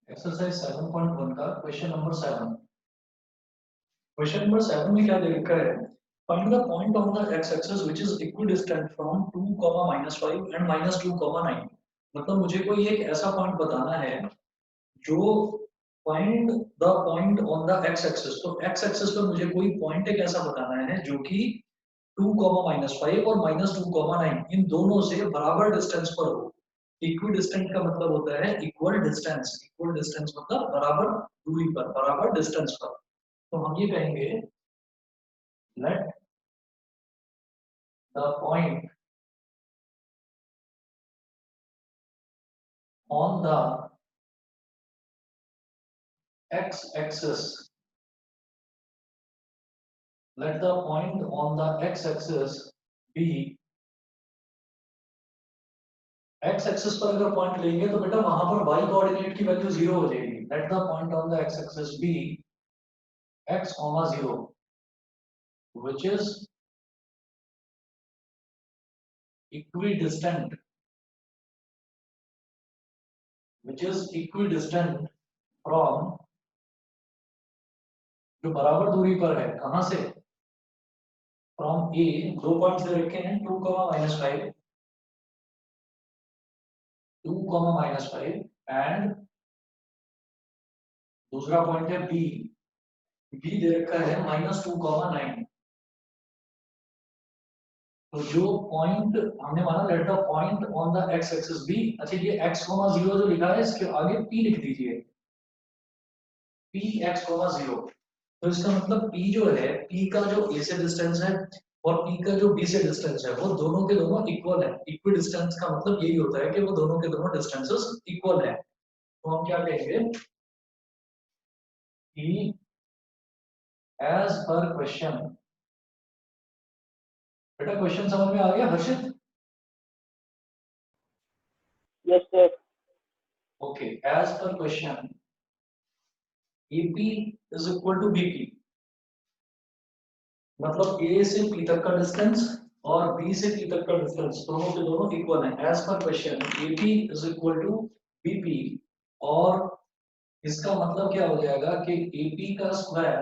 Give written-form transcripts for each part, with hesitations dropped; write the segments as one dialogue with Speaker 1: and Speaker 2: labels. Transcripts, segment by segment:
Speaker 1: Exercise 7.1 का question number 7। Question number 7 में क्या दे रखा है? Find the point on the X axis which is equidistant from 2, -5 and -2, 9। मतलब मुझे कोई एक ऐसा पॉइंट बताना है जो find the point on the X axis. तो एक्स एक्सिस पे मुझे कोई पॉइंट एक ऐसा बताना है जो कि 2, -5 और -2, 9 इन दोनों से बराबर डिस्टेंस पर हो। इक्विडिस्टेंट का मतलब होता है इक्वल डिस्टेंस। इक्वल डिस्टेंस मतलब बराबर दूरी पर, बराबर डिस्टेंस पर। तो हम ये कहेंगे let the point on the X axis, let the point on the x axis be, x axis पर अगर पॉइंट लेंगे तो बेटा वहां पर y कोऑर्डिनेट की वैल्यू 0 हो जाएगी। let the point on the x axis be x, 0 which is equidistant, which is equidistant from, जो बराबर दूरी पर है कहां से? फ्रॉम ए। दो पॉइंट्स दे रखे हैं 2, -5, 2, -5 एंड दूसरा पॉइंट है बी। बी दे रखा है -2, 9। तो जो पॉइंट हमने माना let the point on the X axis B. अच्छा ये x, 0 जो लिखा है इसके आगे p लिख दीजिए, p x, 0। तो इसका मतलब p जो है, p का जो a से डिस्टेंस है और p का जो b से डिस्टेंस है वो दोनों के दोनों इक्वल है। इक्वल डिस्टेंस का मतलब यही होता है कि वो दोनों के दोनों डिस्टेंसेस इक्वल है। तो हम क्या कहेंगे कि एज पर क्वेश्चन, बेटा क्वेश्चन समझ में आ गया Harshit?
Speaker 2: Yes, sir.
Speaker 1: Okay, as per question AP is equal to BP। मतलब A से P तक का डिस्टेंस और B से P तक का डिस्टेंस दोनों के दोनों इक्वल हैं। As per question AP is equal to BP। और इसका मतलब क्या हो जाएगा कि AP का square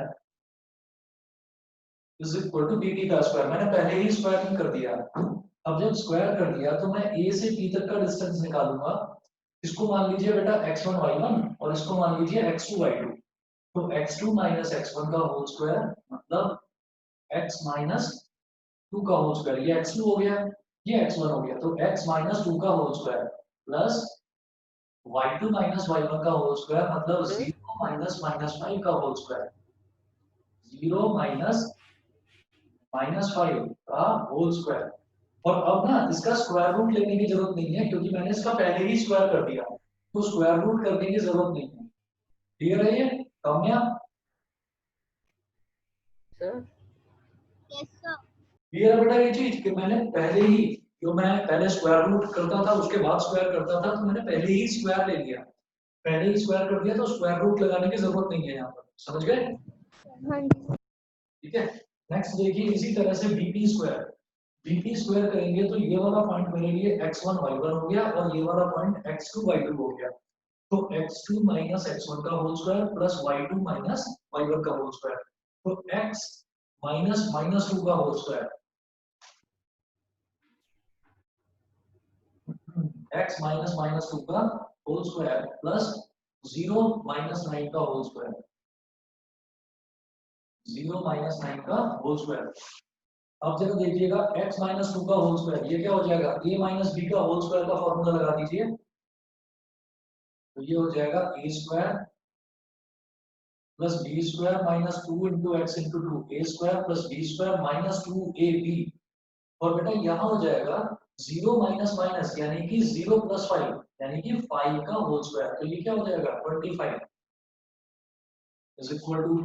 Speaker 1: is equal to BP का स्क्वायर। मैंने पहले ही स्क्वायर कर दिया। अब जब स्क्वायर कर दिया तो मैं A से P तक का डिस्टेंस निकालूंगा। इसको मान लीजिए बेटा x1 y1 और इसको मान लीजिए x2 y2। तो x2 माइनस x1 का होल स्क्वायर मतलब x माइनस 2 का होल स्क्वायर। ये x2 हो गया, ये x1 हो गया। तो x माइनस 2 का whole square plus y2 minus y1 का होल स्क्वायर मतलब 0 माइनस -5 का होल स्क्वायर। 0 माइनस -5 का होल स्क्वायर। और अब ना इसका स्क्वायर रूट लेने की जरूरत नहीं है क्योंकि मैंने इसका पहले ही स्क्वायर कर दिया। तो स्क्वायर रूट करने की जरूरत नहीं है। क्लियर है ये कामया?
Speaker 2: Sir.
Speaker 1: क्लियर है बेटा ये चीज कि मैंने पहले ही, जो मैं पहले स्क्वायर रूट करता था उसके बाद स्क्वायर करता था, तो मैंने पहले ही स्क्वायर ले लिया। पहले ही स्क्वायर कर दिया तो स्क्वायर रूट लगाने की जरूरत नहीं है यहाँ पर। समझ गए?
Speaker 3: हाँ जी।
Speaker 1: ठीक है। नेक्स्ट देखिए इसी तरह से बीपी स्क्वायर। बीपी स्क्वायर करेंगे तो ये वाला पॉइंट मेरे लिए x1 y1 हो गया और ये वाला पॉइंट x2 y2 हो गया। तो x2 माइनस x1 का whole square plus y2 minus y1 का होल स्क्वायर। तो x माइनस -2 का होल स्क्वायर, x माइनस -2 का होल स्क्वायर प्लस 0 माइनस 9 का होल स्क्वायर। 0 माइनस 9 का होल स्क्वायर। अब जरा देखिएगा x माइनस 2 का होल स्क्वायर ये क्या हो जाएगा? a माइनस b का होल स्क्वायर का फॉर्मूला लगा दीजिए। तो ये हो जाएगा a square plus B square minus 2 into X into 2, A square plus B square minus 2ab। और बेटा यहाँ हो जाएगा 0 माइनस माइनस यानी कि 0 प्लस 5 यानी कि 5 का होल स्क्वायर। तो ये क्या हो जाएगा 25 is equal to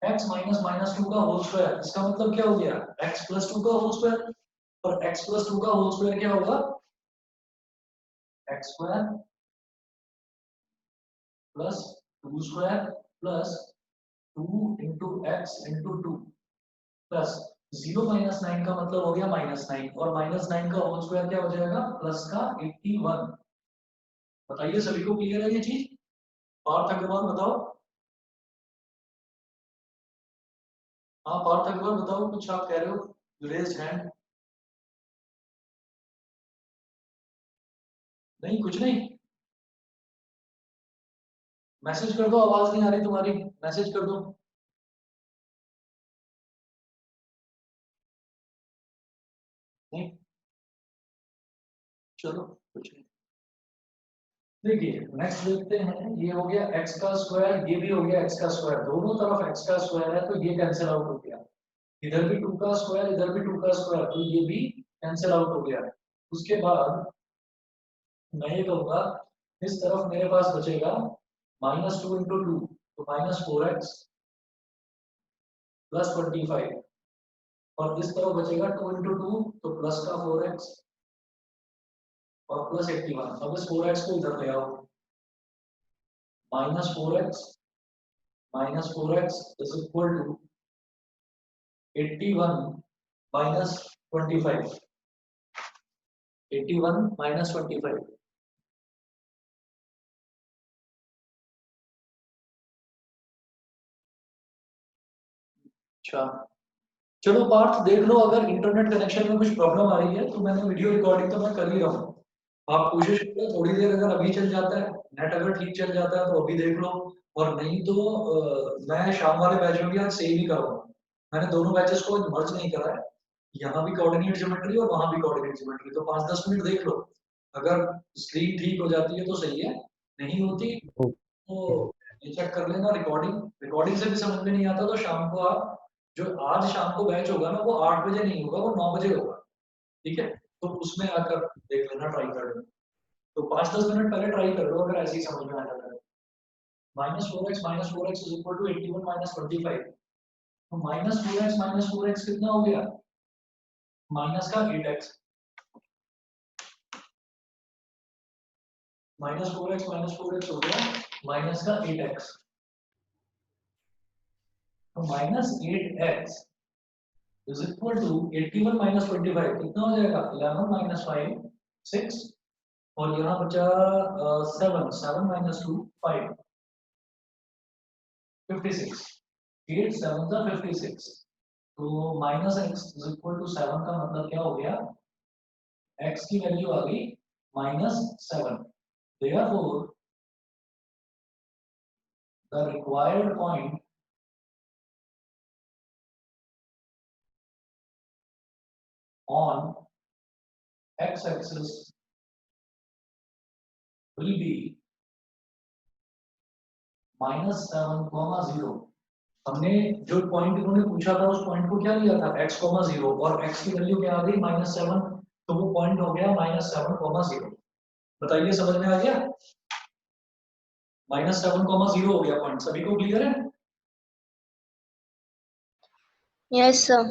Speaker 1: x minus -2 का होल स्क्वायर। इसका मतलब क्या हो गया x प्लस 2 का होल स्क्वायर। और x प्लस 2 का होल स्क्वायर क्या होगा? x square plus 2 square plus 2 into X into 2 plus 0 minus 9 का मतलब हो गया -9 और -9 का होल स्क्वायर क्या हो जाएगा? प्लस का 81। बताइए सभी को क्लियर है ये चीज? पार्थ अग्रवाल बताओ। हाँ पार्थ अग्रवाल बताओ, कुछ आप कह रहे हो, रेज हैंड। नहीं कुछ नहीं, मैसेज कर दो, आवाज नहीं आ रही तुम्हारी, मैसेज कर दो। नहीं चलो कुछ नहीं। देखिए नेक्स्ट देखते हैं, ये हो गया x का स्क्वायर, ये भी हो गया x का स्क्वायर, दोनों तरफ x का स्क्वायर है तो ये कैंसिल आउट हो गया। इधर भी 2 का स्क्वायर, इधर भी 2 का स्क्वायर, तो ये भी कैंसिल आउट हो गया। उसके बाद मैं ये कहूंगा, इस तरफ मेरे पास बचेगा -2 × 2, तो -4x + 25, और इस तरफ बचेगा 2 × 2, तो प्लस का 4x और +81। अब इस 4x को इधर ले आओ, -4x इज इक्वल टू 81 - 25, 81 - 25। अच्छा चलो पार्थ देख लो, अगर इंटरनेट कनेक्शन में कुछ प्रॉब्लम आ रही है तो मैंने वीडियो रिकॉर्डिंग तो मैं कर ही रहा हूँ, आप कोशिश करो थोड़ी देर, अगर अभी चल जाता है नेट, अगर ठीक चल जाता है तो अभी देख लो, और नहीं तो मैं शाम वाले बैच में भी आज सेम ही करूँगा। मैंने दोनों बैचेस को मर्ज नहीं करा है, यहाँ भी कोऑर्डिनेट ज्योमेट्री और वहाँ भी कोऑर्डिनेट ज्योमेट्री, तो 5-10 मिनट देख लो, अगर स्क्रीन ठीक हो जाती है तो सही है, नहीं होती तो ये चेक कर लेना रिकॉर्डिंग, रिकॉर्डिंग से भी समझ में नहीं आता तो शाम को आप, जो आज शाम को बैच होगा ना वो 8 बजे नहीं होगा, वो 9 बजे होगा, ठीक है, तो उसमें आकर देख लेना, ट्राई कर लेना। तो 5-10 मिनट पहले ट्राई कर लो अगर ऐसे ही समझ में आ जाता है। -4x इज इक्वल टू 81 - 25, तो -4x कितना हो गया, माइनस का 8x, -4x हो गया माइनस का 8x, तो -8x इज इक्वल टू 81 - 25, कितना हो जाएगा, 11 - 5 6, और यहाँ बचा 7 7 - 2 5 56, 8 7 56, तो -x इज इक्वल टू 7 का मतलब क्या हो गया, x की वैल्यू आ गई -7, therefore the required point on x-axis will be -7, 0। हमने जो पॉइंट उन्होंने पूछा था उस पॉइंट को क्या लिया था, x, 0, और x की वैल्यू क्या आ गई -7, तो वो पॉइंट हो गया -7, 0। बताइए समझ में आ गया, -7, 0 हो गया पॉइंट, सभी को क्लियर है।
Speaker 3: Yes sir.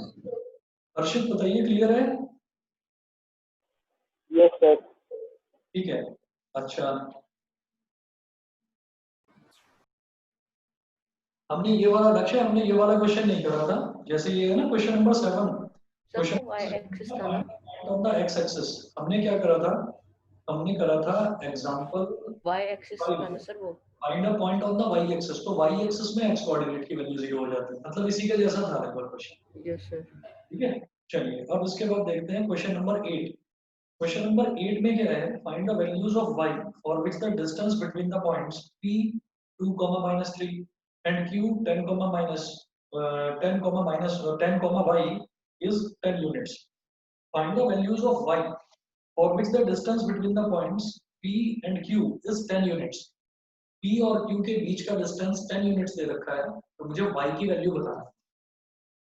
Speaker 1: हर्षित बताइए क्लियर है।
Speaker 2: Yes, sir.
Speaker 1: ठीक है, अच्छा हमने ये वाला लक्ष्य, हमने ये वाला क्वेश्चन नहीं करा था, जैसे ये है ना क्वेश्चन नंबर 7,
Speaker 2: सर वो y एक्सिस था ना,
Speaker 1: ऑन द एक्स एक्सिस, हमने क्या करा था, हमने करा था एग्जांपल
Speaker 2: y एक्सिस था ना सर वो।
Speaker 1: Find a point on the Y axis, तो वाई एक्सिस में एक्स कोऑर्डिनेट की वैल्यू 0 हो जाती है, मतलब इसी के जैसा था लगभग क्वेश्चन,
Speaker 2: यस सर।
Speaker 1: ठीक है। चलिए अब इसके बाद देखते हैं क्वेश्चन नंबर 8। क्वेश्चन नंबर 8 में क्या है, find the values of y for which the distance between the points p 2, -3 and q 10, y is 10 units. Find the values of y for which the distance between the points p and q is 10 units. p और q के बीच का distance 10 units दे रखा है, तो मुझे y की value बताना है।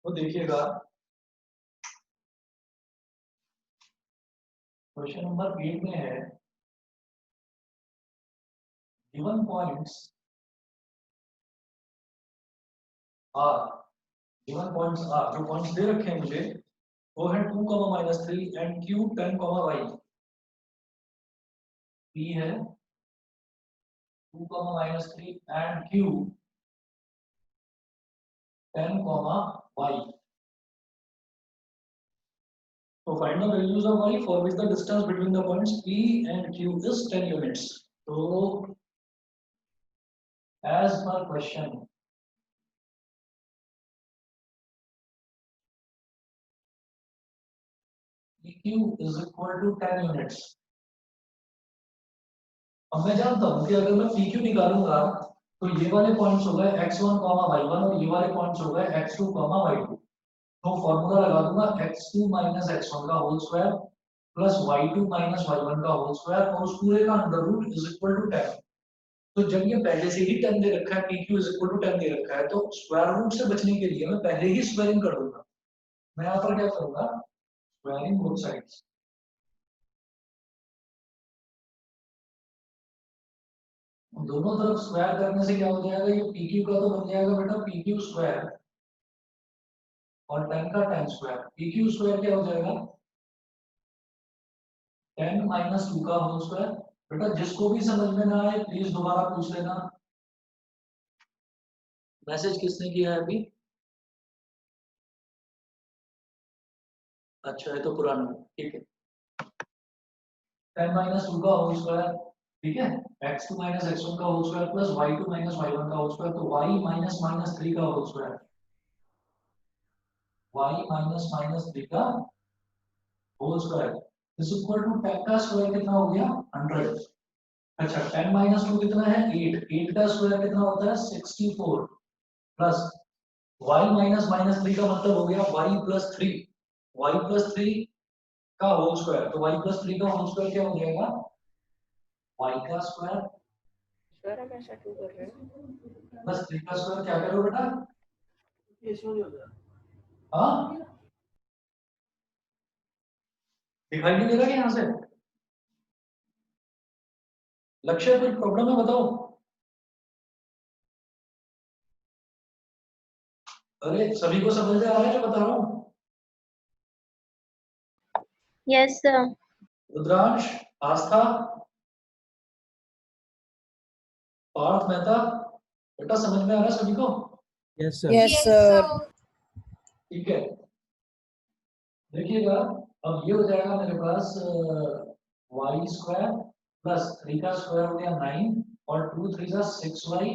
Speaker 1: तो देखिएगा क्वेश्चन नंबर 8 में है, given points are, given points are, जो पॉइंट्स दे रखे हैं मुझे वो है 2, -3 एंड q 10, y। p है 2, -3 and q 10, y। So find the values of y for which the distance between the points p and q is 10 units. तो as per question. PQ is equal to 10 units. अब मैं जानता हूँ कि अगर मैं PQ निकालूंगा तो ये वाले पॉइंट्स हो गए x1, y1 और ये वाले पॉइंट्स हो गए x2, y2। तो फॉर्मूला लगा दूंगा x2 माइनस x1 का whole square plus y2 minus y1 का होल स्क्वायर और उस पूरे का under root is equal to 10। तो जब ये पहले से ही 10 दे रखा है, PQ इज इक्वल टू 10 दे रखा है, तो स्क्वायर रूट से बचने के लिए मैं पहले ही स्क्वायरिंग कर दूंगा। मैं यहाँ पर क्या करूंगा, स्क्वायरिंग बोथ साइड्स। दोनों तरफ स्क्वायर करने से क्या हो जाएगा, ये PQ का तो बन जाएगा बेटा PQ स्क्वायर और 10 का 10 स्क्वायर। PQ स्क्वायर क्या हो जाएगा 10 माइनस 2 का होल स्क्वायर। बेटा जिसको भी समझ में ना आए प्लीज दोबारा पूछ लेना। मैसेज किसने किया है अभी? अच्छा है तो पुराना, ठीक है। 10 माइनस 2 का होल स्क्वायर, ठीक है, x2 माइनस x1 का whole square plus y2 minus y1 का होल स्क्वायर, तो y माइनस माइनस 3 का whole square, y minus minus 3 का whole square is equal to 10 का स्क्वायर कितना हो गया 100। अच्छा 10 माइनस 2 कितना है 8, 8 का स्क्वायर कितना होता है 64 प्लस y माइनस माइनस 3 का मतलब हो गया y प्लस 3, y प्लस 3 का होल स्क्वायर, तो y प्लस 3 का होल स्क्वायर क्या हो जाएगा y का स्क्वायर
Speaker 2: सर हम ऐसा क्यों कर रहे हैं?
Speaker 1: प्लस 3 का स्क्वायर। क्या करो बेटा हाँ दिखाई नहीं दे रहा यहाँ से? लक्ष्य कोई प्रॉब्लम है बताओ। अरे सभी को समझ में आ रहा है जो बता रहा हूँ?
Speaker 3: Yes, sir.
Speaker 1: रुद्रांश, आस्था, पार्थ मेहता, बेटा समझ में आ रहा है सभी को?
Speaker 4: Yes sir.
Speaker 5: Yes, sir.
Speaker 1: ठीक है, देखिएगा अब ये हो जाएगा मेरे पास वाई स्क्वायर प्लस 3 का स्क्वायर हो गया 9 और 2 3 जा 6y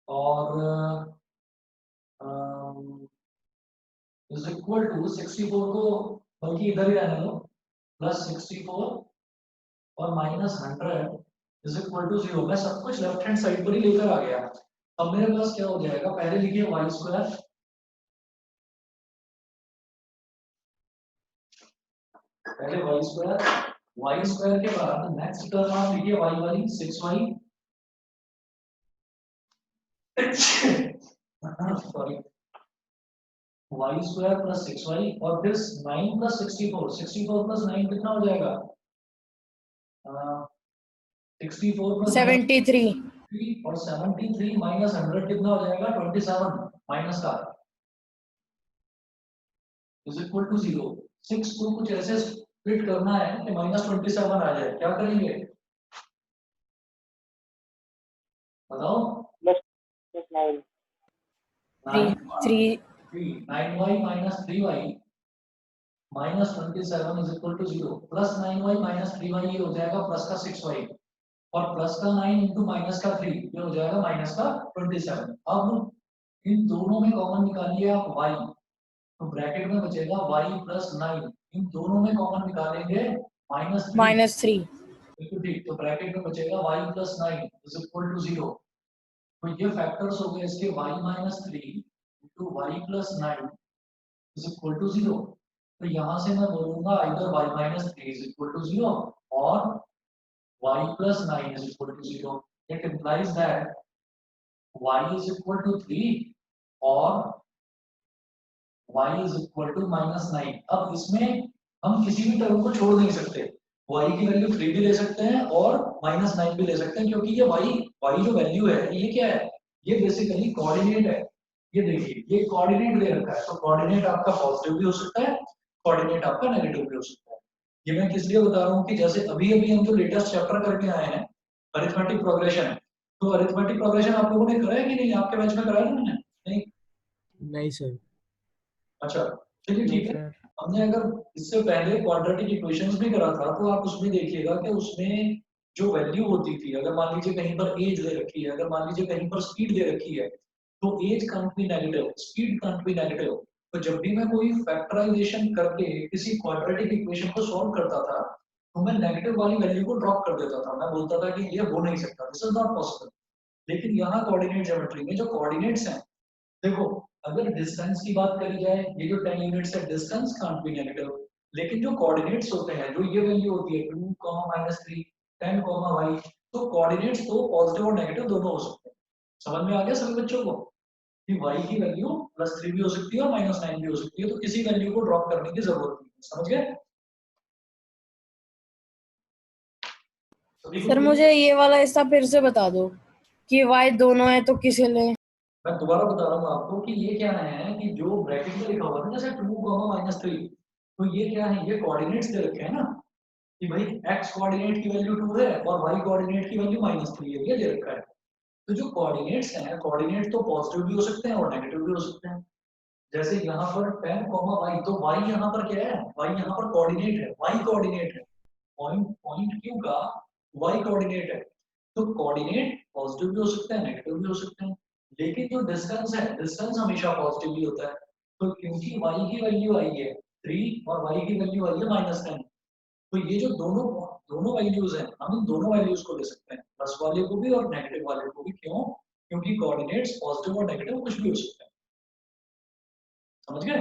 Speaker 1: और इज इक्वल टू 64 को बल्कि इधर ही रहने दो प्लस 64 और माइनस 100 इज इक्वल टू 0। मैं सब कुछ लेफ्ट हैंड साइड पर ही लेकर आ गया। अब मेरे पास क्या हो जाएगा, पहले लिखिए वाई स्क्वायर, पहले वाई स्क्वायर के बाद नेक्स्ट टर्म आप लिखिए वाई वाली 6y sorry Y square plus 6y और फिर 9 प्लस 64, 64 प्लस 9 कितना हो जाएगा 64 प्लस
Speaker 5: 73.
Speaker 1: और 73 माइनस 100 कितना हो जाएगा 27 माइनस का इज इक्वल टू 0। 6 को कुछ ऐसे स्प्लिट करना है कि माइनस 27 आ जाए, क्या करेंगे बताओ?
Speaker 6: Plus 9.
Speaker 5: 3.
Speaker 1: 9y माइनस 3y माइनस 27 is equal to 0 plus 9y minus 3y ये हो जाएगा प्लस का 6y और प्लस का 9 इंटू माइनस का 3 ये हो जाएगा माइनस का 27। अब इन दोनों में कॉमन निकालिए आप y, तो ब्रैकेट में बचेगा y प्लस 9, इन दोनों में कॉमन निकालेंगे -3 बिल्कुल ठीक, तो ब्रैकेट में बचेगा y plus 9 is equal to 0। तो ये फैक्टर्स हो गए इसके y minus 3 into Y plus 9 is equal to 0। तो यहाँ से मैं बोलूंगा इधर y minus 3 is equal to 0 और y plus 9 is equal to 0. It implies that y is equal to 3 और y is equal to -9। अब इसमें हम किसी भी टर्म को छोड़ नहीं सकते, y की वैल्यू 3 भी ले सकते हैं और -9 भी ले सकते हैं, क्योंकि ये y जो वैल्यू है ये क्या है, ये बेसिकली कोऑर्डिनेट है। ये देखिए ये कोऑर्डिनेट दे रखा है, तो कोऑर्डिनेट आपका पॉजिटिव भी हो सकता है, कोऑर्डिनेट आपका नेगेटिव भी हो सकता है। ये मैं किस लिए बता रहा हूँ कि जैसे अभी अभी हम जो लेटेस्ट चैप्टर करके आए हैं अरिथमेटिक प्रोग्रेशन, तो अरिथमेटिक प्रोग्रेशन आप लोगों ने कराया कि नहीं, आपके बैच में कराया उन्होंने?
Speaker 4: नहीं सर।
Speaker 1: अच्छा चलिए ठीक है, हमने अगर इससे पहले क्वाड्रेटिक इक्वेशंस भी करा था तो आप उसमें देखिएगा कि उसमें जो वैल्यू होती थी, अगर मान लीजिए कहीं पर एज दे रखी है, अगर मान लीजिए कहीं पर स्पीड दे रखी है, तो age can't be negative, speed can't be negative. तो जब भी मैं कोई फैक्टराइजेशन करके किसी क्वाड्रेटिक इक्वेशन को सॉल्व करता था, तो मैं नेगेटिव वाली वैल्यू को ड्रॉप कर देता था, मैं बोलता था कि ये हो नहीं सकता, दिस इज नॉट पॉसिबल। लेकिन यहाँ कोऑर्डिनेट ज्योमेट्री में जो कोऑर्डिनेट्स हैं, देखो, अगर डिस्टेंस की बात करी जाए, ये जो 10 यूनिट्स है, डिस्टेंस कांट बी नेगेटिव, लेकिन जो कोऑर्डिनेट्स होते हैं, जो ये वैल्यू होती है 2, -3, 10, y, तो कोऑर्डिनेट्स तो पॉजिटिव और नेगेटिव दोनों हो सकते हैं। समझ में आ गया सभी बच्चों को कि y की वैल्यू +3 भी हो सकती है और -9 भी हो सकती है, तो किसी वैल्यू को ड्रॉप करने की जरूरत नहीं है। समझ गए सभी को?
Speaker 5: सर मुझे ये वाला हिस्सा फिर से बता दो कि y दोनों है तो किसे लें।
Speaker 1: मैं दोबारा बता रहा हूँ आपको कि ये क्या है कि जो ब्रैकेट में लिखा हुआ है ना, जैसे 2, -3, तो ये क्या है, ये कोऑर्डिनेट्स दे रखे हैं ना कि भाई x कोऑर्डिनेट की वैल्यू 2 है और y कोऑर्डिनेट की वैल्यू -3 है, ये दे रखा है। तो जो कोऑर्डिनेट्स हैं, कोऑर्डिनेट तो पॉजिटिव भी हो सकते हैं और नेगेटिव भी हो सकते हैं। जैसे यहाँ पर 10, y, तो y यहाँ पर क्या है, y यहाँ पर कोऑर्डिनेट है, y कोऑर्डिनेट है, पॉइंट पॉइंट क्यू का y कोऑर्डिनेट है। तो कोऑर्डिनेट पॉजिटिव भी हो सकते हैं, नेगेटिव भी हो सकते हैं, लेकिन जो डिस्टेंस है, डिस्टेंस हमेशा पॉजिटिव भी होता है। तो क्योंकि y की वैल्यू आई है 3 और y की वैल्यू आई है -10, तो ये जो दोनों दोनों वैल्यूज हैं, हम इन दोनों वैल्यूज को ले सकते हैं, प्लस वाले को भी और नेगेटिव वाले को भी। क्यों? क्योंकि कोऑर्डिनेट्स पॉजिटिव और नेगेटिव कुछ भी हो सकते हैं। समझ गए?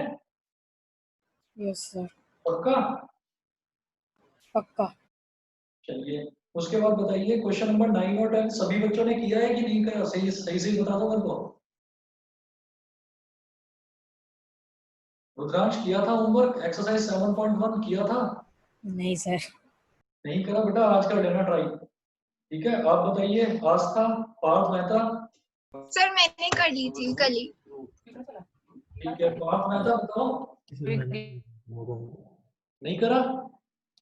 Speaker 5: यस सर,
Speaker 1: पक्का?
Speaker 5: पक्का।
Speaker 1: चलिए, उसके बाद बताइए क्वेश्चन नंबर 9 और 10 सभी बच्चों ने किया है कि नहीं किया? सही सही सही बता दो मेरे को। रुद्रांश किया था होमवर्क, एक्सरसाइज 7.1 किया था?
Speaker 5: नहीं सर।
Speaker 1: नहीं करा बेटा, आज कर लेना ट्राई। ठीक है, आप बताइए आस्था, पार्थ मेहता।
Speaker 3: सर मैंने कर ली थी कल ही।
Speaker 1: ठीक है, पार्थ मेहता बताओ। नहीं करा?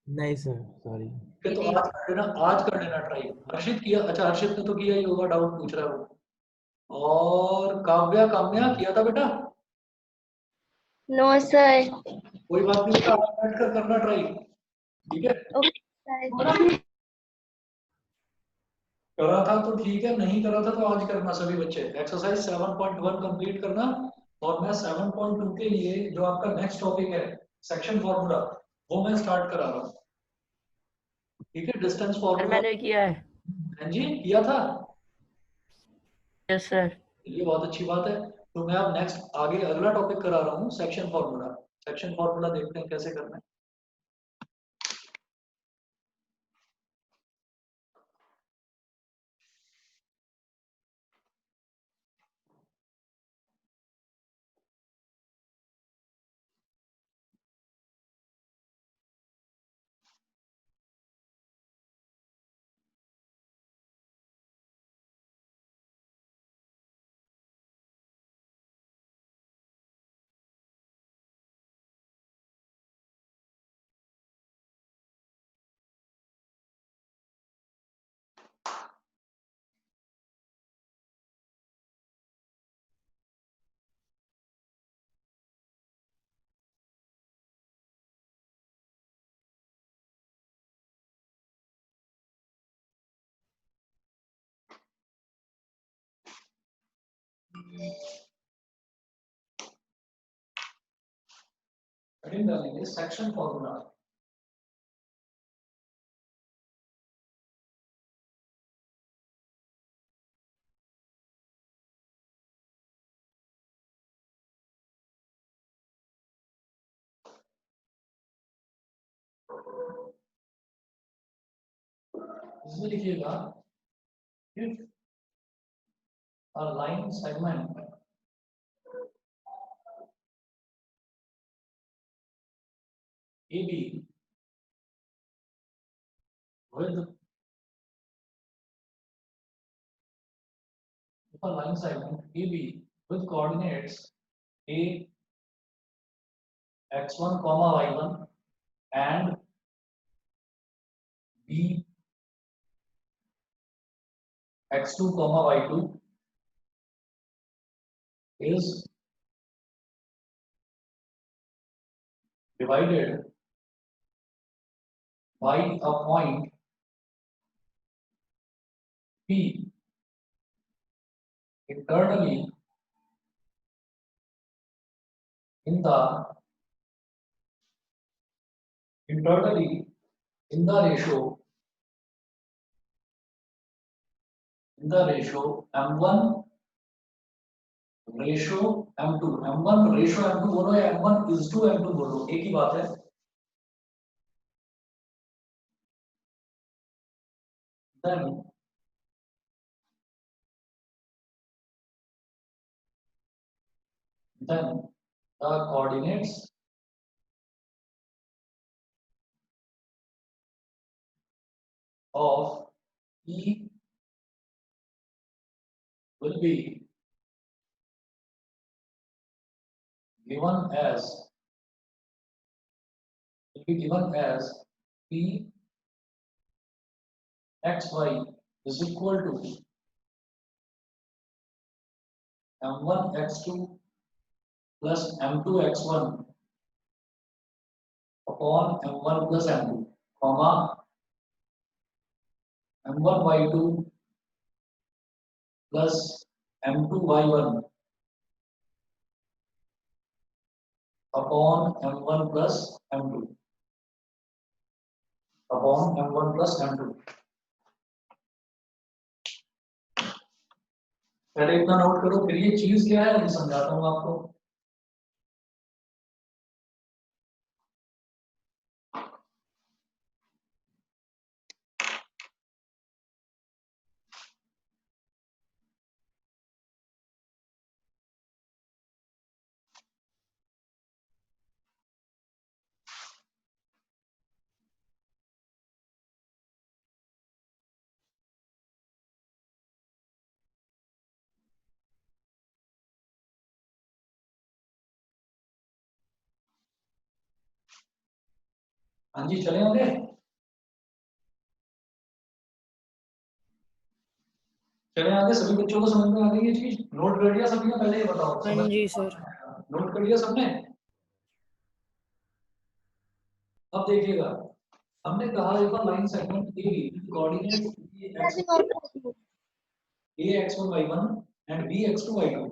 Speaker 4: नहीं सर, सॉरी।
Speaker 1: ठीक है, तो आज कर लेना, आज कर लेना ट्राई। हर्षित किया? अच्छा, हर्षित ने तो किया ही होगा, डाउट पूछ रहा है वो। और काव्या, काम्या किया था बेटा?
Speaker 3: No sir.
Speaker 1: कोई बात नहीं बेटा, आज बैठ कर करना ट्राई। ठीक है,
Speaker 3: ओके।
Speaker 1: करा था तो ठीक है, नहीं करा था तो आज करना सभी बच्चे। एक्सरसाइज 7.1 कंप्लीट करना। और मैं 7.2 के लिए जो आपका नेक्स्ट टॉपिक है, सेक्शन फॉर्मूला, वो मैं स्टार्ट करा रहा हूँ। ठीक है, डिस्टेंस फॉर्मूला।
Speaker 2: मैंने किया है।
Speaker 1: हाँ जी, किया था?
Speaker 2: Yes sir.
Speaker 1: ये बहुत अच्छी बात है। तो मैं अब नेक्स्ट आगे अगला टॉपिक करा रहा हूँ, सेक्शन फॉर्मूला। सेक्शन फॉर्मूला देखते हैं कैसे करना है। हेडिंग डालेंगे सेक्शन फॉर्मूला। इसमें लिखिएगा if a line segment AB with a line segment AB with coordinates a x1 comma y1 and b x2 comma y2 is divided by a point P internally in the ratio M1 ratio M2 बोलो या M1 is to M2 बोलो, एक ही बात है। then the coordinates of E will be given as P xy is equal to M1 x2 plus M2 x1 upon M1 plus M2, comma M1 y2 plus M2 y1 upon M1 plus M2 upon M1 plus M2। पहले इतना note करो, फिर ये चीज क्या है मैं समझाता हूँ आपको। हाँ जी, चले होंगे, चले आगे। सभी बच्चों को समझ में आ गई ये चीज? नोट कर लिया सबने? पहले ये बताओ।
Speaker 5: हाँ जी सर।
Speaker 1: नोट कर लिया सबने? अब देखिएगा, हमने कहा एक बार line segment A B coordinate A x1 y1 and b x2 y2।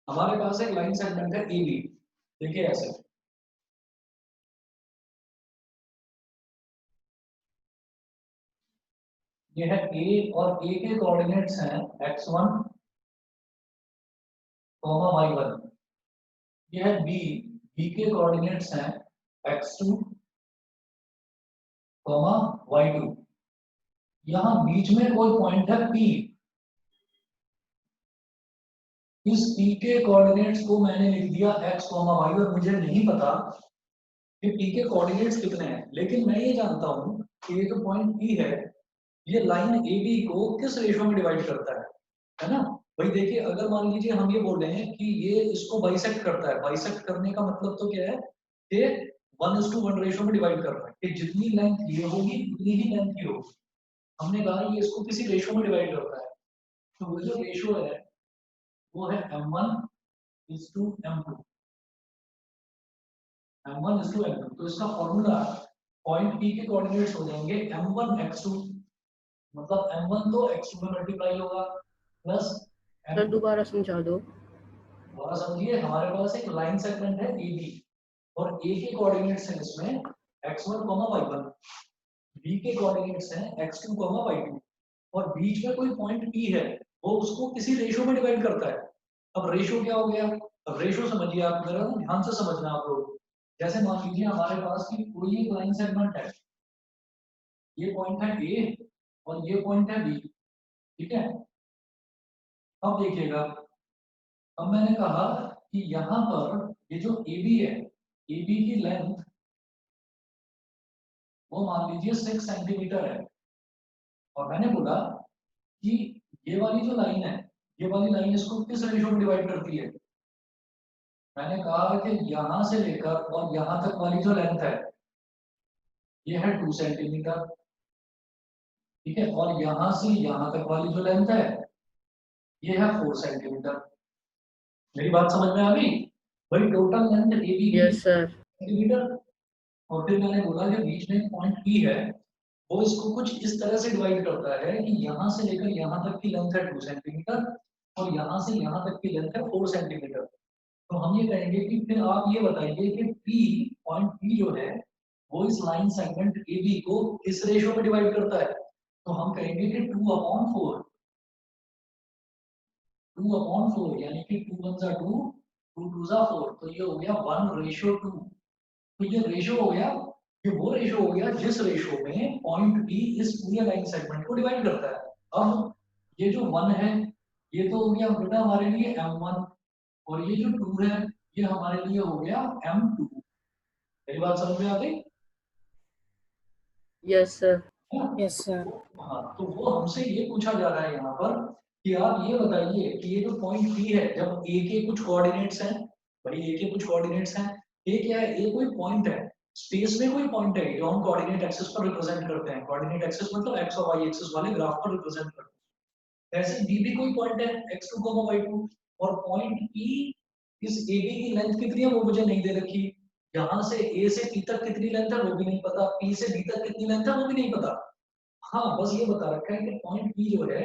Speaker 1: हमारे पास एक लाइन सेगमेंट है ए बी। देखिए ऐसे, ये है ए और ए के कोऑर्डिनेट्स हैं x1 y1। ये है बी, बी के कोऑर्डिनेट्स हैं x2 y2। यहां बीच में कोई पॉइंट है P। इस P के कोऑर्डिनेट्स को मैंने लिख दिया x, y और मुझे नहीं पता कि P के कोऑर्डिनेट्स कितने हैं, लेकिन मैं ये जानता हूं कि ये जो पॉइंट P है ये लाइन AB को किस रेशियो में डिवाइड करता है ना। भाई देखिए, अगर मान लीजिए हम ये बोल रहे हैं कि ये इसको बाइसेक्ट करता है, बाइसेक्ट करने का मतलब तो क्या है कि 1:1 रेशियो में डिवाइड कर रहा है कि जितनी लेंथ ये होगी उतनी ही लेंथ ये होगी। हमने कहा ये इसको किसी रेशियो में डिवाइड करता है, तो वो जो रेशियो है वो है M1:M2। M1:M2। तो इसका फॉर्मूला पॉइंट P के कोऑर्डिनेट्स हो जाएंगे M1 x2, मतलब M1 तो x2 में मल्टीप्लाई होगा प्लस
Speaker 2: सर दोबारा समझा दो।
Speaker 1: दोबारा समझिए, हमारे पास एक लाइन सेगमेंट है AB और A के कोऑर्डिनेट्स हैं इसमें x1, y1, B के कोऑर्डिनेट्स हैं x2, y2 और बीच में कोई पॉइंट P है, वो उसको किसी रेशियो में डिवाइड करता है। अब रेशियो क्या हो गया? अब रेशियो समझिए आप, जरा ध्यान से समझना आप लोग। जैसे मान लीजिए हमारे पास की कोई एक लाइन सेगमेंट है, ये पॉइंट है A और ये पॉइंट है B, ठीक है। अब देखिएगा, अब मैंने कहा कि यहाँ पर ये जो AB है, AB की लेंथ वो मान लीजिए 6 सेंटीमीटर है और मैंने बोला कि ये वाली जो लाइन है, ये वाली लाइन इसको किस रेशियो में डिवाइड करती है। मैंने कहा कि यहां से लेकर और यहां तक वाली जो लेंथ है ये है 2 सेंटीमीटर, ठीक है, और यहां से यहां तक वाली जो लेंथ है ये है 4 सेंटीमीटर। मेरी बात समझ में आ गई? भाई टोटल लेंथ AB की
Speaker 2: यस सर।
Speaker 1: सेंटीमीटर और फिर मैंने बोला कि बीच में पॉइंट P है वो इसको कुछ इस तरह से डिवाइड करता है कि यहाँ से लेकर यहाँ तक की लेंथ है 2 सेंटीमीटर और यहाँ से यहाँ तक की लेंथ है 4 सेंटीमीटर। तो हम ये कहेंगे कि फिर आप ये बताइए कि P पॉइंट P जो है वो इस लाइन सेगमेंट AB को किस रेशियो में डिवाइड करता है। तो हम कहेंगे कि 2/4 2/4 यानी कि 2 1 जा 2 2 2 जा 4 तो ये हो गया 1:2। तो ये रेशियो हो गया, ये वो रेशियो हो गया जिस रेशियो में पॉइंट P इस पूरे लाइन सेगमेंट को डिवाइड करता है। अब ये जो 1 है ये तो हो गया बेटा हमारे लिए M1 और ये जो 2 है ये हमारे लिए हो गया M2। मेरी बात समझ में आ गई?
Speaker 2: Yes sir.
Speaker 5: Yes sir.
Speaker 1: हाँ, तो वो हमसे ये पूछा जा रहा है यहाँ पर कि आप ये बताइए कि ये जो पॉइंट P है जब A के कुछ कोऑर्डिनेट्स हैं, भाई A के कुछ कोऑर्डिनेट्स हैं, A क्या है, A कोई पॉइंट है स्पेस में, कोई पॉइंट है जो हम कोऑर्डिनेट एक्सिस पर रिप्रेजेंट करते हैं। कोऑर्डिनेट एक्सिस मतलब एक्स और वाई एक्सिस वाले ग्राफ पर रिप्रेजेंट करते हैं। ऐसे B भी कोई पॉइंट है x2, y2 और पॉइंट P इस AB की लेंथ कितनी है वो मुझे नहीं दे रखी, यहाँ से A से P तक कितनी लेंथ है वो भी नहीं पता, P से B तक कितनी लेंथ है वो भी नहीं पता। हाँ, बस ये बता रखा है कि पॉइंट P जो है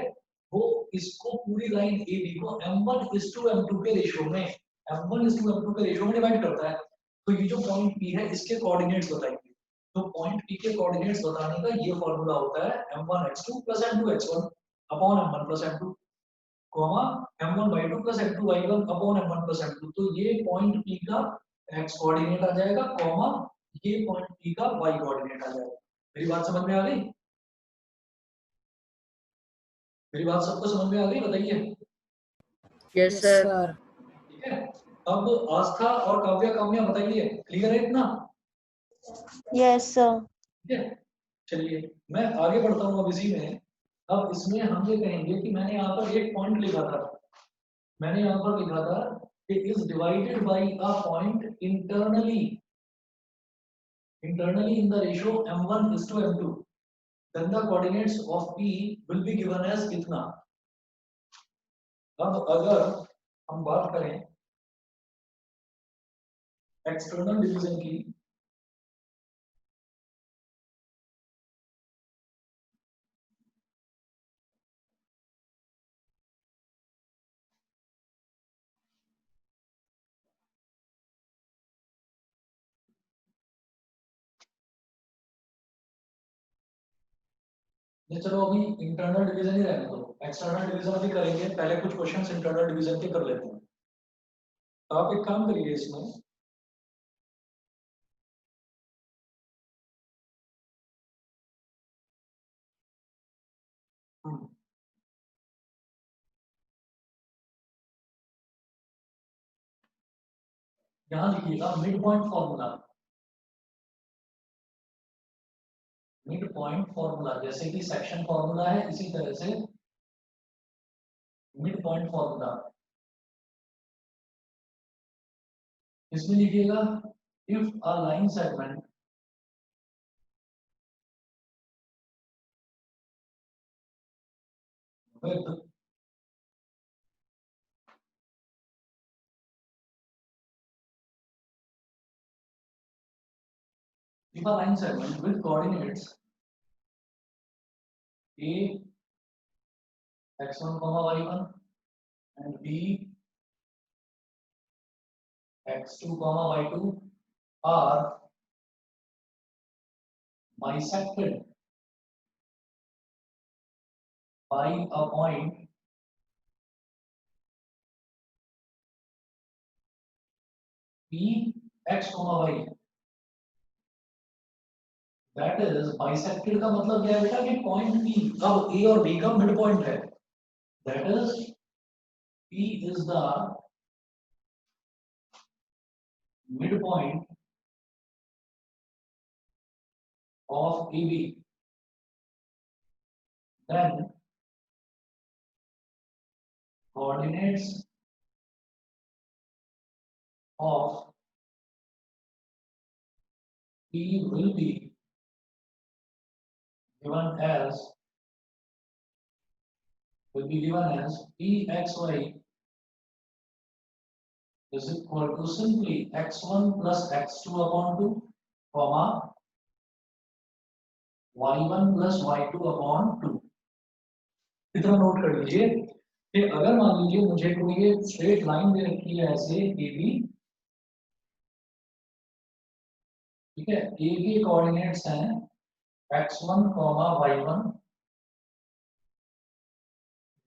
Speaker 1: वो इसको पूरी लाइन AB को M1:M2 के रेशियो में M1:M2 के रेशियो में डिवाइड करता है। तो ये जो पॉइंट P है इसके कोऑर्डिनेट्स बताएंगे। तो पॉइंट P के कोऑर्डिनेट्स बताने का ये फॉर्मूला होता है M1x2 + M2x1 upon M1 + M2 comma M1y2 + M2y1 upon M1 + M2। तो ये पॉइंट P का x कोऑर्डिनेट आ जाएगा कॉमा ये पॉइंट P का y कोऑर्डिनेट आ जाएगा। मेरी बात समझ में आ गई? मेरी बात सबको समझ में आ गई? बताइए।
Speaker 2: Yes sir.
Speaker 1: ठीक है, अब आस्था और काव्या काम्या बताइए, क्लियर है इतना?
Speaker 3: Yes sir.
Speaker 1: ठीक है, चलिए मैं आगे बढ़ता हूँ अब इसी में। अब इसमें हम ये कहेंगे कि मैंने यहाँ पर एक पॉइंट लिखा था, मैंने यहाँ पर लिखा था कि is divided by a point internally in the ratio M1:M2 then the coordinates of P will be given as इतना। अब अगर हम बात करें एक्सटर्नल डिवीजन की, ये चलो अभी इंटरनल डिवीजन ही रहने दो, एक्सटर्नल डिवीजन भी करेंगे, पहले कुछ क्वेश्चंस इंटरनल डिवीजन के कर लेते हैं। तो आप एक काम करिए इसमें, यहाँ लिखिएगा mid point formula. Mid point formula जैसे कि सेक्शन फॉर्मूला है इसी तरह से मिड पॉइंट फॉर्मूला इसमें लिखिएगा if a line segment with if a line segment with coordinates a x1 y1 and b x2 y2 are bisected by a point p x y, that is bisected का मतलब क्या है बेटा कि point p अब a और b का mid point है, that is p is the midpoint of AB, then coordinates of P will be given as Pxy is equal to simply x1 plus x2 upon 2, comma y1 plus y2 upon 2। इतना note कर लीजिए कि अगर मान लीजिए मुझे कोई ये स्ट्रेट लाइन दे रखी है ऐसे ए बी, ठीक है, ए के कोऑर्डिनेट्स हैं x1, y1,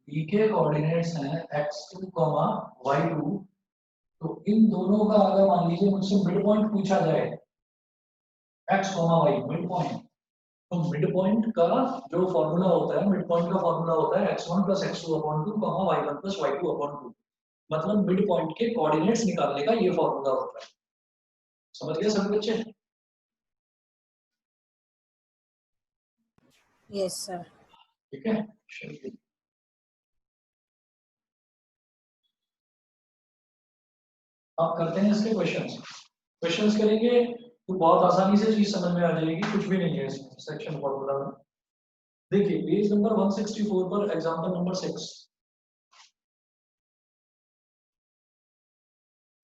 Speaker 1: बी के कोऑर्डिनेट्स हैं x2, y2। तो इन दोनों का अगर मान लीजिए मुझसे मिड पॉइंट पूछा जाए x, y मिड पॉइंट, तो मिड पॉइंट का जो फॉर्मूला होता है, मिड पॉइंट का फॉर्मूला होता है x1 plus x2 upon 2, y1 plus y2 upon 2। मतलब मिड पॉइंट के कोऑर्डिनेट्स निकालने का ये फॉर्मूला होता है। समझ गए सभी बच्चे?
Speaker 5: Yes sir.
Speaker 1: ठीक है, चलिए आप करते हैं इसके क्वेश्चंस। क्वेश्चंस करेंगे तो बहुत आसानी से चीज समझ में आ जाएगी, कुछ भी नहीं है इसमें सेक्शन फॉर्मूला में। देखिए पेज नंबर 164 पर example number 6,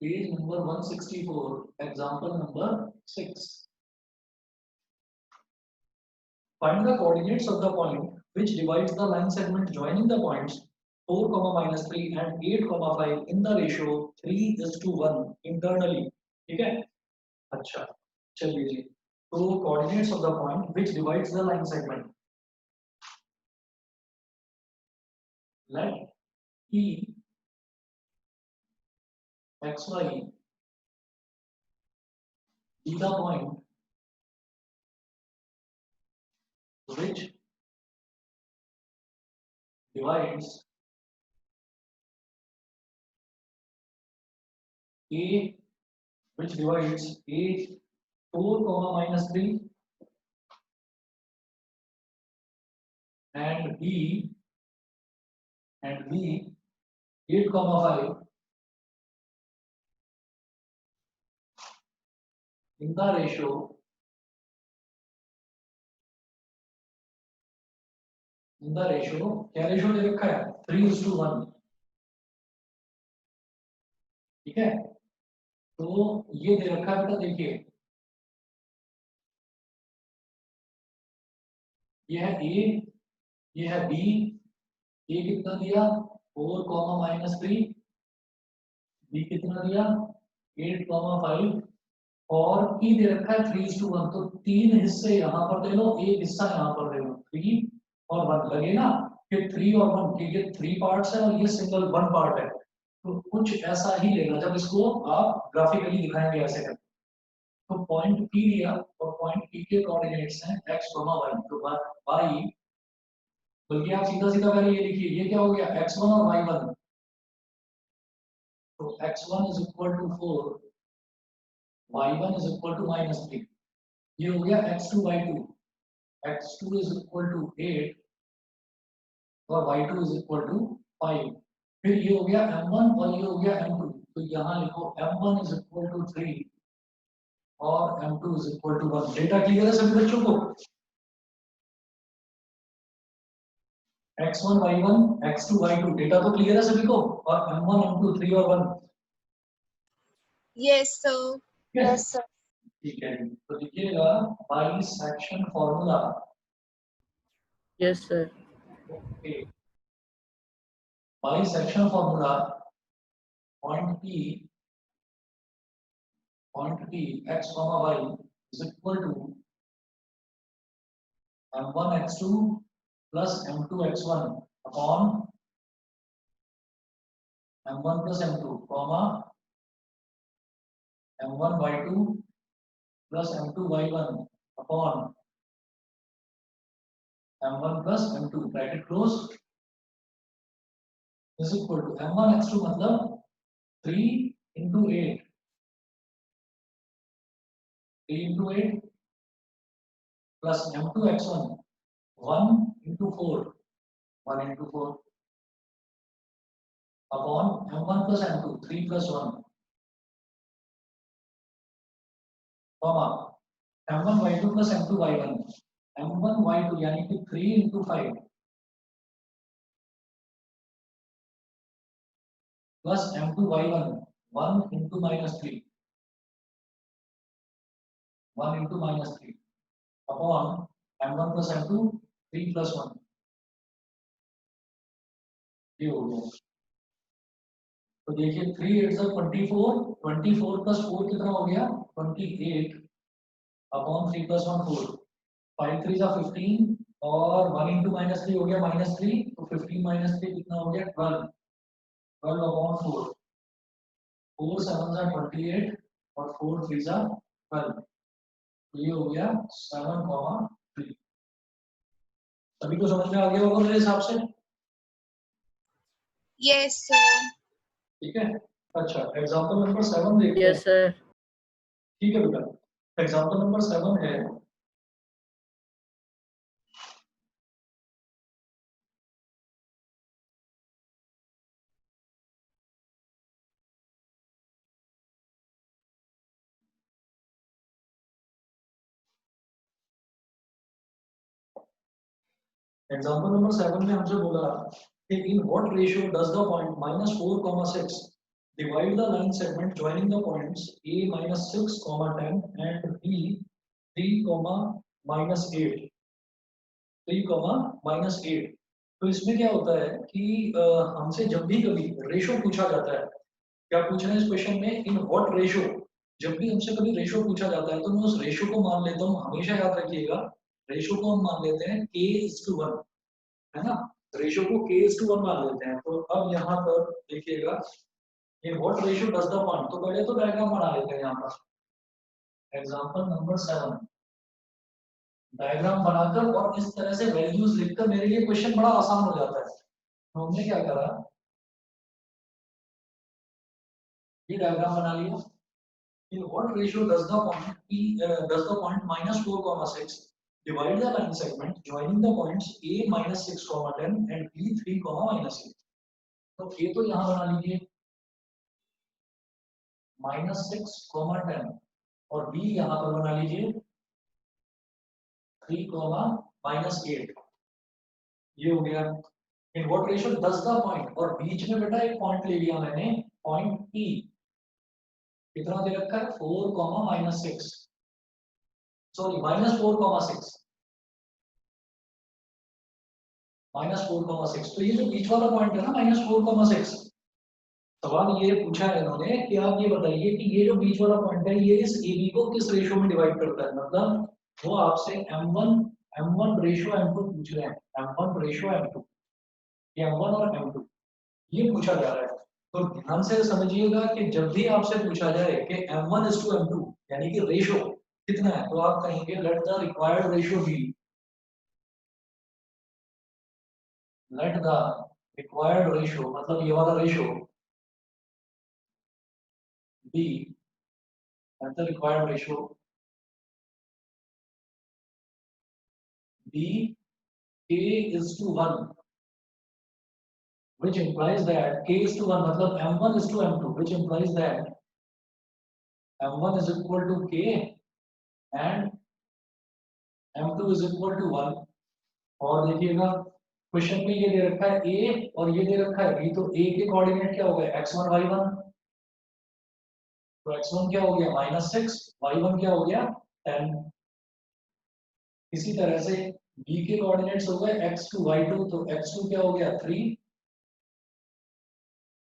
Speaker 1: page number 164 example number 6। Find the coordinates of the point which divides the line segment joining the points 4, -3 and 8, 5 in the ratio 3:1 internally। ठीक है, अच्छा चलिए जी, तो coordinates of the point which divides the line segment, let P xy be the point which divides A, which divides A 4, -3 and B 8, 5 in the ratio क्या ratio दे रखा है 3:1। ठीक है, तो ये दे रखा है बेटा, देखिए ये है ए, ये है बी, ए कितना दिया 4, -3, बी कितना दिया 8, 5 और ई दे रखा है 3:1। तो तीन हिस्से यहाँ पर दे लो, एक हिस्सा यहाँ पर दे लो, 3 और 1 लगे ना कि 3 और 1 के ये 3 पार्ट्स है और ये सिंगल 1 पार्ट है। तो कुछ ऐसा ही लेगा जब इसको आप ग्राफिकली दिखाएंगे ऐसे करके। तो पॉइंट पी लिया और पॉइंट पी के कोऑर्डिनेट्स हैं x, y। तो y, बल्कि आप सीधा सीधा पहले ये लिखिए, ये क्या हो गया x1 और y1। तो x1 is equal to 4, y1 is equal to -3। ये हो गया x2, y2। x2 is equal to 8 और y2 इज इक्वल टू 5। फिर ये हो गया m1 और ये हो गया m2। तो यहाँ लिखो m1 इज इक्वल टू 3 और m2 is equal to 1। Data clear है सभी बच्चों को? x1, y1, x2, y2 data तो क्लियर है सभी को? और m1, m2, 3 और 1।
Speaker 2: Yes, sir.
Speaker 3: Yes, sir.
Speaker 1: ठीक है, तो लिखिएगा by section formula.
Speaker 5: Yes sir.
Speaker 1: Okay, by section formula point P x, y is equal to m1 x2 plus m2 x1 upon m1 plus m2, m1 y2 plus m2 y1 upon m1 plus m2 bracket close is equal to m1 x2 मतलब 3 into 8, 3 into 8 plus m2 x1 1 into 4, 1 into 4 upon m1 plus m2 3 plus 1 comma m1 y2 plus m2 y1, m1 y2 यानी कि 3 into 5 plus m2 y1 1 into -3, 1 into -3 upon m1 plus m2 3 plus 1 ये हो गया। तो देखिए 3 8 से 24 24 plus 4 कितना हो गया 28 अपॉन 3 प्लस 1 4 5 3 जा 15 और 1 इंटू माइनस 3 हो गया -3 तो 15 माइनस 3 कितना हो गया 12 12 अपॉन 4 4 7 जा 28 और 4 3 जा 12 तो ये हो गया 7,3 सभी को समझ में आ गया होगा मेरे हिसाब से
Speaker 3: Yes, sir.
Speaker 1: ठीक है। अच्छा एग्जांपल नंबर 7 देखते हैं।
Speaker 5: Yes sir.
Speaker 1: ठीक है बेटा एग्जांपल नंबर 7 है एग्जांपल नंबर 7 में हमसे बोला कि in what ratio does the point -4, 6 divide the line segment joining the points a -6, 10 and b 3, -8 3, तो इसमें क्या होता है कि हमसे जब भी कभी रेशो पूछा जाता है क्या पूछ रहे हैं इस क्वेश्चन में इन व्हाट रेशो जब भी हमसे कभी रेशो पूछा जाता है तो मैं उस रेशो को मान लेता हूँ हमेशा याद रखिएगा रेशो को हम मान लेते हैं k:1 है ना रेशो को k:1 मान लेते हैं तो अब यहाँ पर देखिएगा in what ratio does the point तो पहले तो डायग्राम बना लेते हैं यहाँ पर एग्जांपल नंबर 7 डायग्राम बनाकर और इस तरह से वैल्यूज लिखकर मेरे लिए क्वेश्चन बड़ा आसान हो जाता है तो हमने क्या करा ये डायग्राम बना लिया in what ratio does the point p does the point -4, 6 divide the line segment joining the points a -6, 10 and b 3, -8 तो a तो यहाँ बना लीजिए -6, 10 और b यहाँ पर बना लीजिए 3, -8 ये हो गया in what ratio does the point और बीच में बेटा एक पॉइंट ले लिया मैंने पॉइंट p कितना दे रखा है 4, -6 सॉरी -4, -4, तो ये जो बीच वाला पॉइंट है ना -4, 6 सवाल ये पूछा है इन्होंने कि आप ये बताइए कि ये जो बीच वाला पॉइंट है ये इस AB को किस रेशियो में डिवाइड करता है मतलब वो आपसे M1 रेशियो M2 पूछ रहे हैं M1 रेशियो M2 ये M1 और M2 ये पूछा जा रहा है तो ध्यान से समझिएगा कि जब भी आपसे पूछा जाए कि M1:M2 यानी कि रेशियो कितना है तो आप कहेंगे let the required ratio be let the required ratio मतलब ये वाला ratio be let the required ratio be k:1 which implies that k:1 मतलब M1:M2 which implies that M1 is equal to k and M2 is equal to 1 और देखिएगा question में ये दे रखा है a और ये दे रखा है b तो a के कोऑर्डिनेट क्या हो गए x1 y1 तो x1 क्या हो गया -6 y1 क्या हो गया 10 इसी तरह से b के कोऑर्डिनेट्स हो गए x2 y2 तो x2 क्या हो गया 3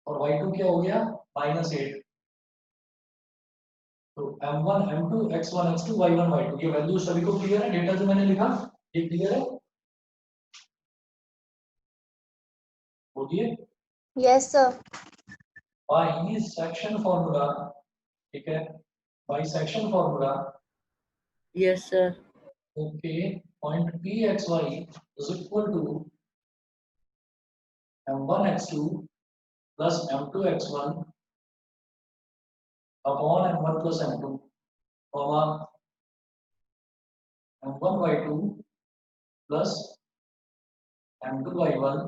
Speaker 1: और y2 क्या हो गया -8 तो m1 m2 x1 x2 y1 y2 ये वैल्यू सभी को क्लियर है डेटा जो मैंने लिखा ये क्लियर है बोलिए
Speaker 3: Yes, sir.
Speaker 1: By section formula ठीक है by section formula
Speaker 5: yes sir.
Speaker 1: Okay point p x y is equal to m1 x2 plus m2 x1 upon m1 plus m2 कॉमा m1 y2 plus m2 y1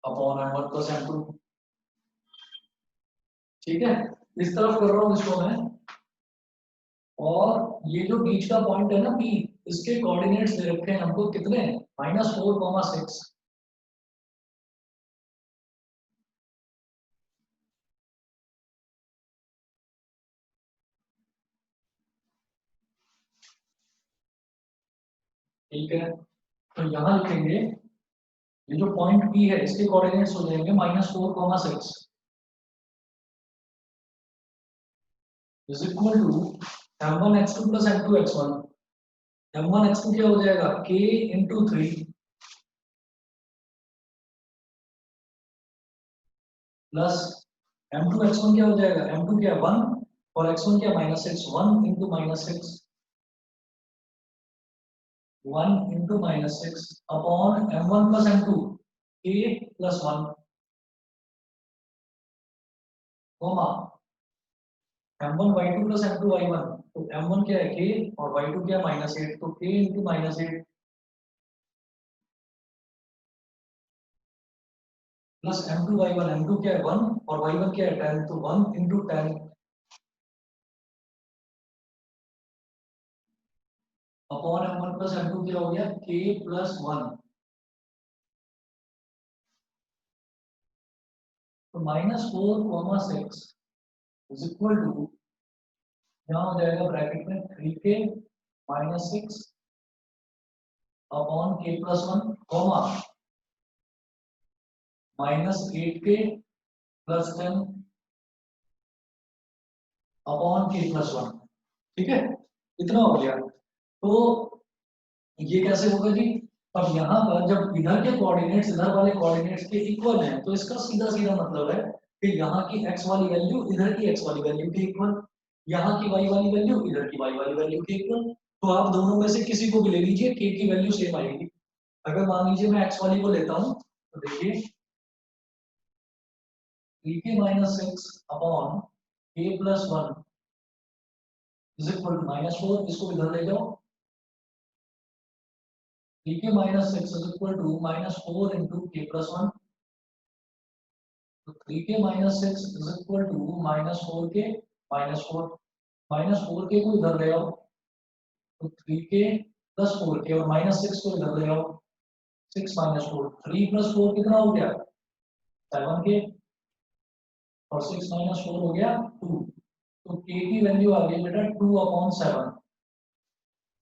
Speaker 1: upon m1 plus m2 ठीक है इस तरफ कर रहा हूं इसको मैं और ये जो बीच का पॉइंट है ना P इसके कोऑर्डिनेट्स दे रखे हैं हमको कितने -4, 6 ठीक है, तो यहाँ लिखेंगे ये जो पॉइंट P है इसके कोऑर्डिनेट्स हो जाएंगे -4,6 is equal to m1 x2 plus m2 x1। m1 x2 क्या हो जाएगा k into 3 plus m2 x1 क्या हो जाएगा, m2 क्या 1 और x1 क्या -6, 1 into -6 1 into -6 upon m1 plus m2 k plus 1 comma m1 y2 plus m2 y1। तो m1 क्या है k और y2 क्या -8, तो k into -8 plus m2 y1, m2 क्या है 1 और y1 क्या है 10, तो 1 into 10 upon m1 plus m2 क्या हो गया k प्लस 1। तो -4,6 इज इक्वल टू यहाँ हो जाएगा ब्रैकेट में 3k -6 upon k plus 1 comma -8k plus 10 upon k plus 1। ठीक है, इतना हो गया। तो ये कैसे होगा जी, अब यहाँ पर जब इधर के कोऑर्डिनेट्स इधर वाले कोऑर्डिनेट्स के इक्वल हैं तो इसका सीधा सीधा मतलब है कि यहाँ की x वाली वैल्यू इधर की x वाली वैल्यू के इक्वल, यहाँ की y वाली वैल्यू इधर की y वाली वैल्यू के इक्वल। तो आप दोनों में से किसी को भी ले लीजिए, k की वैल्यू सेम आएगी। अगर मान लीजिए मैं x वाली को लेता हूँ तो देखिए 3k -6 upon k plus 1 is equal to -4, इसको इधर ले जाओ 3k -6 is equal to -4 into k plus 1। तो 3k -6 is equal to -4k -4 -4k को इधर ले आओ तो 3k प्लस 4k और -6 को इधर ले आओ 6 -4, 3 प्लस 4 कितना हो गया 7k और 6 -4 हो गया 2। तो k की वैल्यू आ गई बेटा 2/7,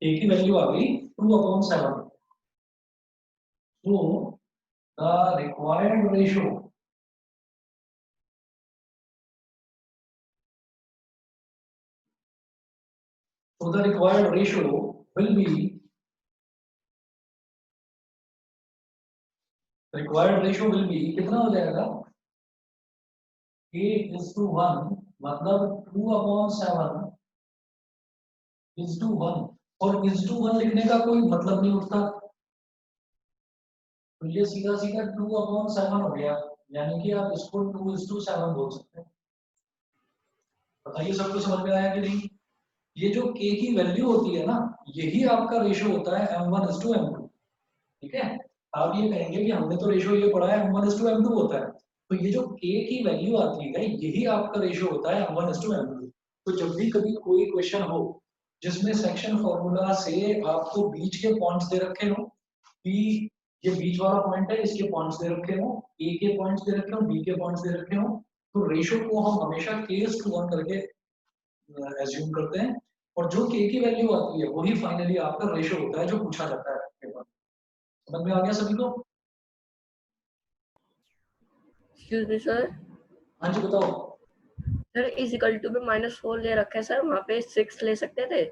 Speaker 1: k की वैल्यू आ गई 2/7। So the required ratio will be कितना हो जाएगा k/1 मतलब 2/7 1 और 1 लिखने का कोई मतलब नहीं उठता, तो ये सीधा सीधा 2/7 हो गया, यानी कि आप इसको 2:7 बोल सकते हैं। बताइए सबको समझ में आया कि नहीं। ये जो k की वैल्यू होती है ना, यही आपका रेशो होता है m1:m2। ठीक है, आप ये कहेंगे कि हमने तो रेशो ये पढ़ा है m1:m2 होता है, तो ये जो k की वैल्यू आती है यही आपका रेशो होता है m1:m2। तो जब भी कभी कोई क्वेश्चन हो जिसमें सेक्शन फॉर्मूला से आपको बीच के पॉइंट्स दे रखे हो कि ये बीच वाला पॉइंट है, इसके पॉइंट्स दे रखे हो, a के पॉइंट्स दे रखे हो, b के पॉइंट्स दे रखे हो, तो रेशो को हम हमेशा k/1 करके एज्यूम करते हैं और जो k की वैल्यू आती है वही फाइनली आपका रेशो होता है जो पूछा जाता है पेपर। समझ में आ गया सभी को।
Speaker 2: Excuse me sir.
Speaker 1: हाँ जी बताओ।
Speaker 2: सर इज इक्वल टू में -4 ले रखा है सर, वहाँ पे 6 ले सकते थे।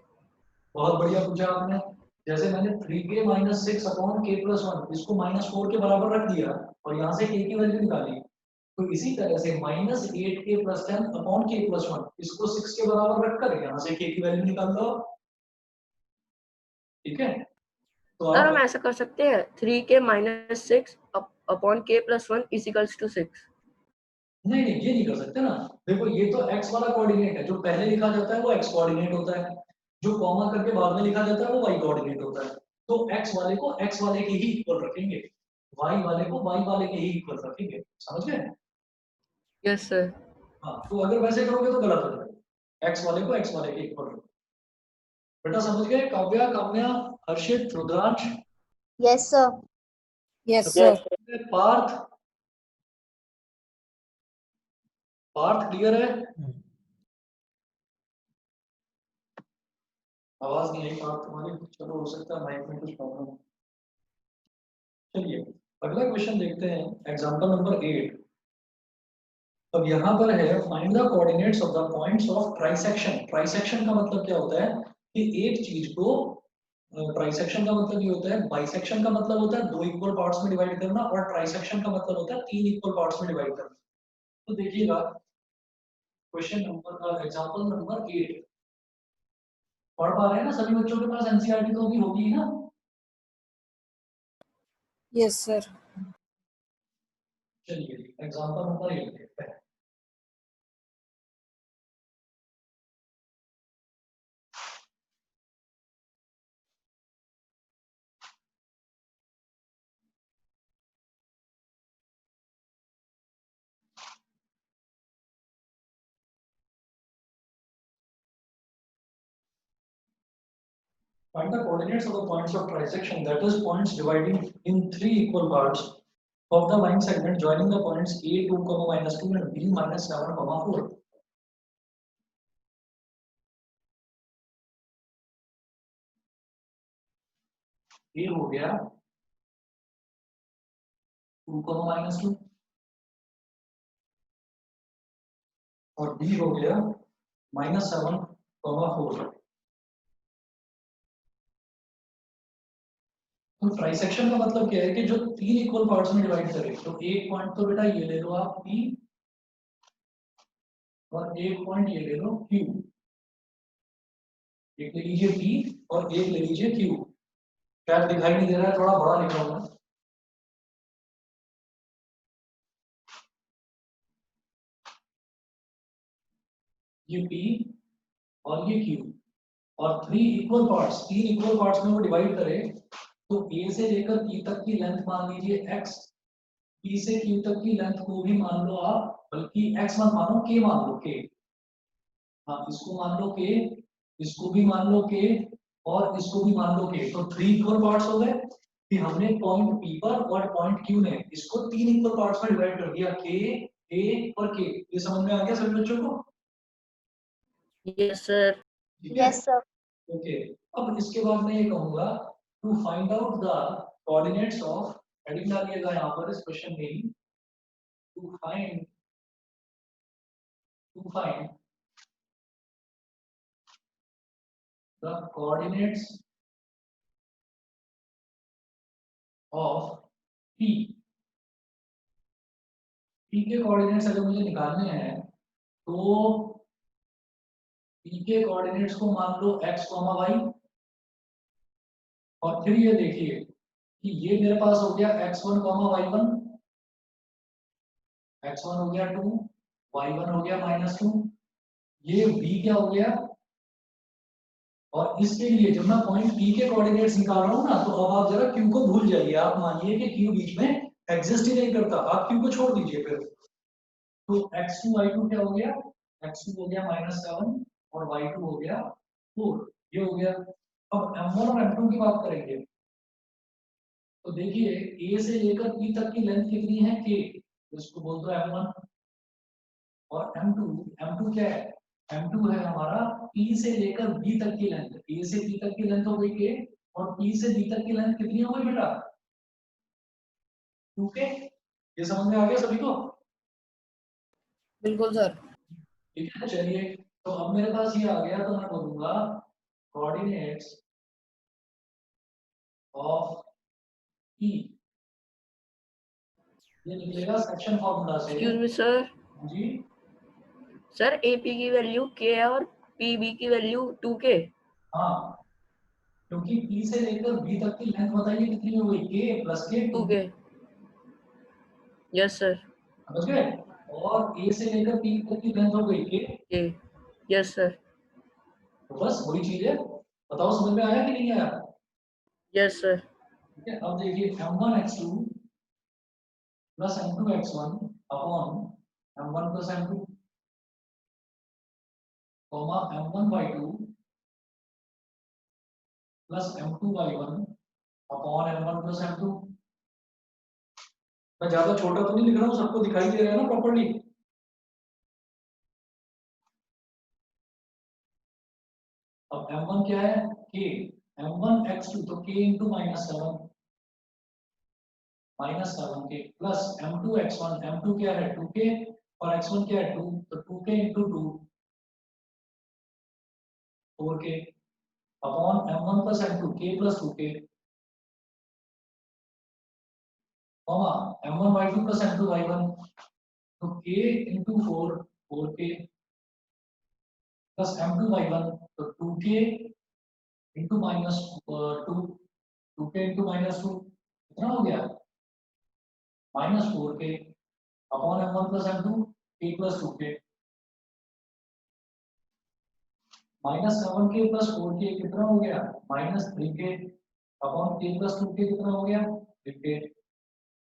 Speaker 1: बहुत बढ़िया पूछा आपने। जैसे मैंने 3k -6 अपॉन k प्लस 1 इसको -4 के बराबर रख दिया और यहाँ से k की वैल्यू निकाली, तो इसी तरह से -8k plus 10 upon k plus 1 इसको 6 के बराबर रखकर यहाँ से k की वैल्यू निकाल दो। ठीक है, तो
Speaker 2: सर
Speaker 1: आप
Speaker 2: हम ऐसा कर सकते हैं 3k -6 upon k plus 1 is equals to 6।
Speaker 1: नहीं नहीं ये नहीं कर सकते ना। देखो ये तो x वाला कोऑर्डिनेट है, जो पहले लिखा जाता है वो x कोऑर्डिनेट होता है, जो कॉमा करके बाद में लिखा जाता है वो y कोऑर्डिनेट होता है। तो x वाले को x वाले के ही इक्वल रखेंगे, y वाले को y वाले के ही इक्वल रखेंगे। समझ गए।
Speaker 2: Yes sir.
Speaker 1: हाँ, तो अगर वैसे करोगे तो गलत हो जाएगा, x वाले को x वाले के इक्वल रखो। बेटा समझ गए। Kavya, Kamya, Harshit, Rudransh,
Speaker 3: Yes, sir.
Speaker 5: Yes
Speaker 6: Yes,
Speaker 5: sir.
Speaker 6: sir.
Speaker 1: Parth, Parth clear है। आवाज नहीं आई आप तुम्हारी, चलो हो सकता है माइक में कुछ प्रॉब्लम हो। चलिए अगला क्वेश्चन देखते हैं, एग्जांपल नंबर 8। अब यहाँ पर है find the coordinates of the points of trisection. Trisection का मतलब क्या होता है कि एक चीज को, ट्राइसेक्शन का मतलब ये होता है, बाइसेक्शन का मतलब होता है दो इक्वल पार्ट्स में डिवाइड करना, और ट्राइसेक्शन का मतलब होता है तीन इक्वल पार्ट्स में डिवाइड करना। तो देखिएगा क्वेश्चन नंबर, एग्जांपल नंबर 8 पढ़ पा रहे हैं ना सभी बच्चों के पास? एनसीईआरटी तो भी होगी ना?
Speaker 5: Yes sir.
Speaker 1: चलिए एग्जांपल नंबर 8 देखते हैं। Find the coordinates of the points of trisection, that is points dividing in three equal parts of the line segment joining the points a2, -2 and b -7, 4. a हो गया 2, -2 और b हो गया -7, 4। तो trisection का मतलब क्या है कि जो तीन इक्वल पार्ट्स में डिवाइड करे। तो एक पॉइंट तो बेटा ये ले लो आप P, और एक पॉइंट ये ले लो Q। एक ले लीजिए P और एक ले लीजिए Q। शायद दिखाई नहीं दे रहा है, थोड़ा बड़ा लिखा हुआ है। ये P और ये Q, और थ्री इक्वल पार्ट्स, तीन इक्वल पार्ट्स में वो डिवाइड करे। तो A से लेकर P तक की लेंथ मान लीजिए x, P से Q तक की लेंथ को भी मान लो आप, बल्कि x मत मानो, K मान लो, K। हाँ इसको मान लो K, इसको भी मान लो K, और इसको भी मान लो K। तो थ्री इक्वल पार्ट्स हो गए कि हमने पॉइंट P पर और पॉइंट Q ने इसको तीन इक्वल पार्ट्स में डिवाइड कर दिया, K, A और K। ये समझ में आ गया सभी बच्चों को?
Speaker 2: Yes sir.
Speaker 1: ठीक है?
Speaker 3: Yes, sir.
Speaker 1: ओके। अब इसके बाद मैं ये कहूंगा to find out the coordinates of, heading डालिएगा यहाँ पर इस क्वेश्चन में ही, to find the coordinates of P। P के कोऑर्डिनेट्स अगर मुझे निकालने हैं तो P के कोऑर्डिनेट्स को मान लो x, y, और फिर ये देखिए कि ये मेरे पास हो गया x1, y1, x1 हो गया 2, y1 हो गया -2, ये b क्या हो गया। और इसके लिए जब मैं पॉइंट P के कोऑर्डिनेट्स निकाल रहा हूँ ना, तो अब आप जरा Q को भूल जाइए। आप मानिए कि Q बीच में एग्जिस्ट ही नहीं करता, आप Q को छोड़ दीजिए फिर। तो x2, y2 क्या हो गया, x2 हो गया -7 और y2 हो गया 4, ये हो गया। अब m1 और m2 की बात करेंगे तो देखिए A से लेकर P तक की लेंथ कितनी है, K, इसको बोल दो m1। और m2 क्या है, m2 है हमारा P से लेकर B तक की लेंथ। A से P तक की लेंथ हो गई K, और P से B तक की लेंथ कितनी हो गई बेटा, 2K। ये समझ में आ गया सभी को?
Speaker 5: बिल्कुल सर।
Speaker 1: ठीक है चलिए, तो अब मेरे पास ये आ गया, तो मैं बोलूंगा कोऑर्डिनेट्स ऑफ P, ये निकलेगा सेक्शन फॉर्मूला से।
Speaker 2: Excuse me sir.
Speaker 1: जी
Speaker 2: सर AP की वैल्यू K है और PB की वैल्यू 2K।
Speaker 1: हाँ, क्योंकि P से लेकर B तक की लेंथ बताइए कितनी हो गई, K plus K
Speaker 2: 2K। Yes sir.
Speaker 1: समझ गए। और A से लेकर P तक की लेंथ हो गई K।
Speaker 2: K। Yes sir.
Speaker 1: तो बस वही चीज है, बताओ समझ में आया कि नहीं आया?
Speaker 2: Yes sir.
Speaker 1: ठीक है, अब देखिए m1x2 plus m2x1 upon m1 plus m2, comma m1y2 plus m2y1 upon m1 plus m2। मैं ज्यादा छोटा तो नहीं लिख रहा हूँ, सबको दिखाई दे रहा है ना प्रॉपर्ली? अब m1 क्या है k, m1 x2 तो k इंटू -7 के प्लस m2 x1, m2 क्या है 2k और x1 क्या है 2, तो 2k into 2 4k upon m1 plus m2 k plus 2k comma m1 y2 plus m2 y1 तो k into 4 4k plus m2 y1 तो 2k इंटू -2 2k इंटू -2 कितना हो गया -4k upon m1 plus m2 k plus 2k -7k plus 4k कितना हो गया -3k upon k plus 2k कितना हो गया 3k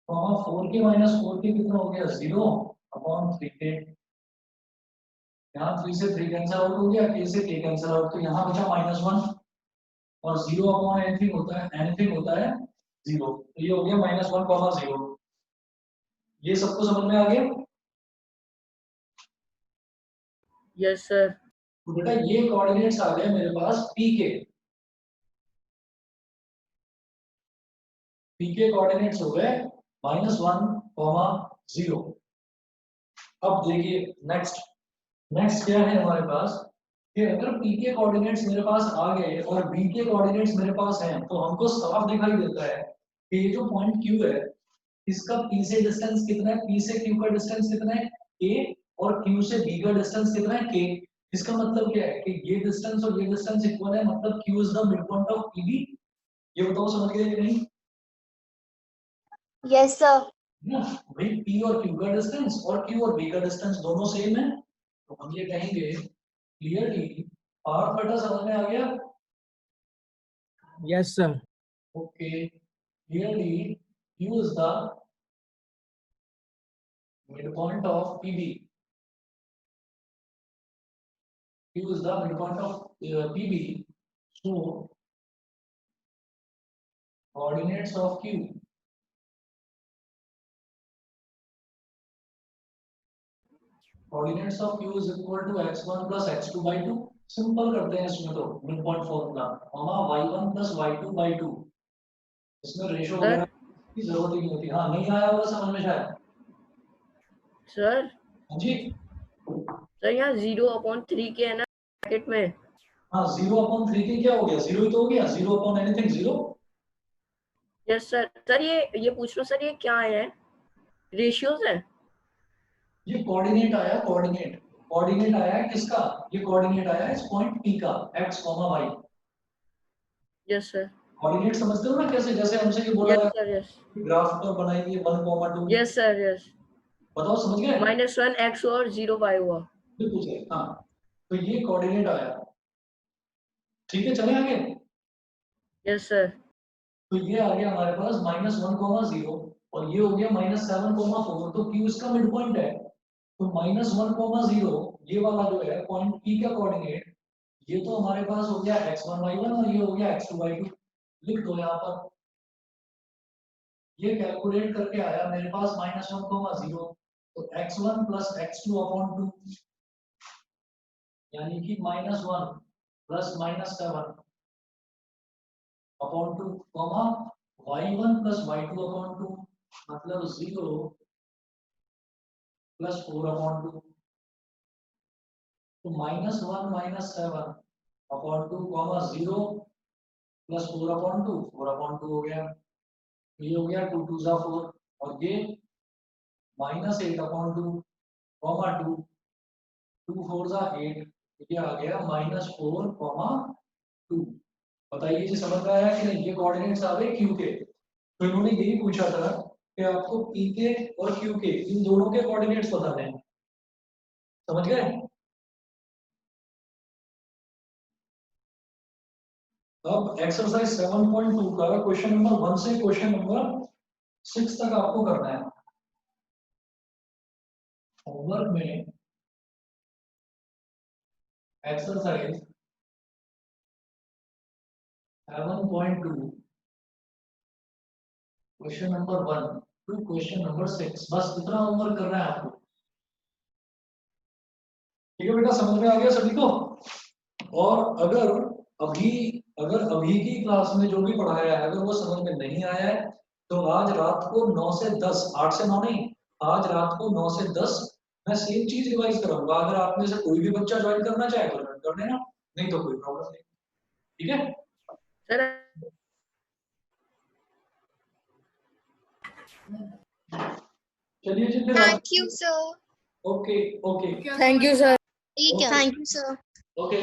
Speaker 1: comma 4k minus 4k कितना हो गया 0 अपॉन 3k यहाँ 3 से 3 कैंसिल आउट हो गया k से k कैंसिल आउट तो यहाँ बचा -1 और 0 अपॉन एनीथिंग होता है 0 तो ये हो गया -1, 0 ये सबको समझ में आ गया।
Speaker 2: Yes sir.
Speaker 1: तो बेटा ये कोऑर्डिनेट्स आ गए मेरे पास p के कोऑर्डिनेट्स हो गए -1, 0। अब देखिए नेक्स्ट क्या है हमारे पास कि अगर p के कोऑर्डिनेट्स मेरे पास आ गए और b के कोऑर्डिनेट्स मेरे पास हैं तो हमको साफ दिखाई देता है कि ये जो पॉइंट q है इसका p से डिस्टेंस कितना है, p से q का डिस्टेंस कितना है a और q से b का डिस्टेंस कितना है k। इसका मतलब क्या है कि ये डिस्टेंस और ये डिस्टेंस इक्वल है, मतलब q is the mid point of pb। ये बताओ समझ गए कि नहीं?
Speaker 3: Yes, sir.
Speaker 1: ना भाई p और q का डिस्टेंस और q और b का डिस्टेंस दोनों सेम है तो हम ये कहेंगे क्लियरली पार्ट बेटा समझ में आ गया।
Speaker 4: Yes, sir.
Speaker 1: Okay, clearly q is the midpoint of pb. Q is the midpoint of pb. So coordinates of q is equal to x1 plus x2 by 2। Simple करते हैं इसमें तो mid point formula comma y1 plus y2 by 2। इसमें ratio वगैरह की जरूरत ही नहीं होती। हाँ नहीं आया होगा समझ में शायद
Speaker 2: सर
Speaker 1: हाँ जी
Speaker 2: सर यहाँ 0/3 के है ना ब्रैकेट में।
Speaker 1: हाँ 0/3 क्या हो गया 0 ही तो हो गया 0/anything 0।
Speaker 2: Yes sir. सर ये पूछ लो सर ये क्या है रेशियोज है।
Speaker 1: ये कोऑर्डिनेट आया है किसका, ये कोऑर्डिनेट आया है इस पॉइंट P का x, y।
Speaker 2: Yes sir.
Speaker 1: Coordinate समझते हो ना कैसे, जैसे हमसे ये बोला
Speaker 2: यस सर। यस
Speaker 1: ग्राफ पर बनाइए 1, 2।
Speaker 2: Yes sir. यस
Speaker 1: बताओ समझ गए?
Speaker 2: -1 x और 0 y हुआ।
Speaker 1: बिल्कुल सही। हाँ तो ये कोऑर्डिनेट आया, ठीक है चले आगे।
Speaker 2: Yes sir.
Speaker 1: तो ये आ गया हमारे पास -1, 0 और ये हो गया -7, 4 तो Q इसका मिड पॉइंट है तो -1, 0 ये वाला जो है पॉइंट P का कोऑर्डिनेट ये तो हमारे पास हो गया x1, y1 और ये हो गया x2, y2। लिख दो यहाँ पर ये कैलकुलेट करके आया मेरे पास -1, 0 तो x1 plus x2/2 यानी कि -1 plus -7/2 comma y1 plus y2/2 मतलब 0 plus 4/2 तो -1 -7/2 कॉमा 0 plus 4/2 4/2 हो गया। ये हो गया 2 2 4 और ये -8/2 कॉमा 2 2 4 8 ये आ गया -4, 2। बताइए जी समझ में आया कि नहीं? ये कोऑर्डिनेट्स आ गए क्यू के। तो इन्होंने यही पूछा था कि आपको पी के और क्यू के इन दोनों के कोऑर्डिनेट्स बताने हैं। समझ गए? अब एक्सरसाइज 7.2 का क्वेश्चन नंबर 1 से क्वेश्चन नंबर 6 तक आपको करना है। होमवर्क में exercise 7.2 question number 1 to question number 6 बस इतना होमवर्क करना है आपको। ठीक है बेटा समझ में आ गया सभी को? और अगर अभी की क्लास में जो भी पढ़ाया है अगर वो समझ में नहीं आया है तो आज रात को 9 से 10, 8 से 9 नहीं, आज रात को 9 से 10 मैं सेम चीज रिवाइज कराऊंगा। अगर आप में से कोई भी बच्चा ज्वाइन करना चाहे तो ज्वाइन कर लेना, नहीं तो कोई प्रॉब्लम नहीं। ठीक है
Speaker 2: सर
Speaker 1: चलिए जी फिर
Speaker 3: thank you sir.
Speaker 1: Okay okay
Speaker 5: thank you sir.
Speaker 3: ठीक है, थैंक यू सर।
Speaker 1: ओके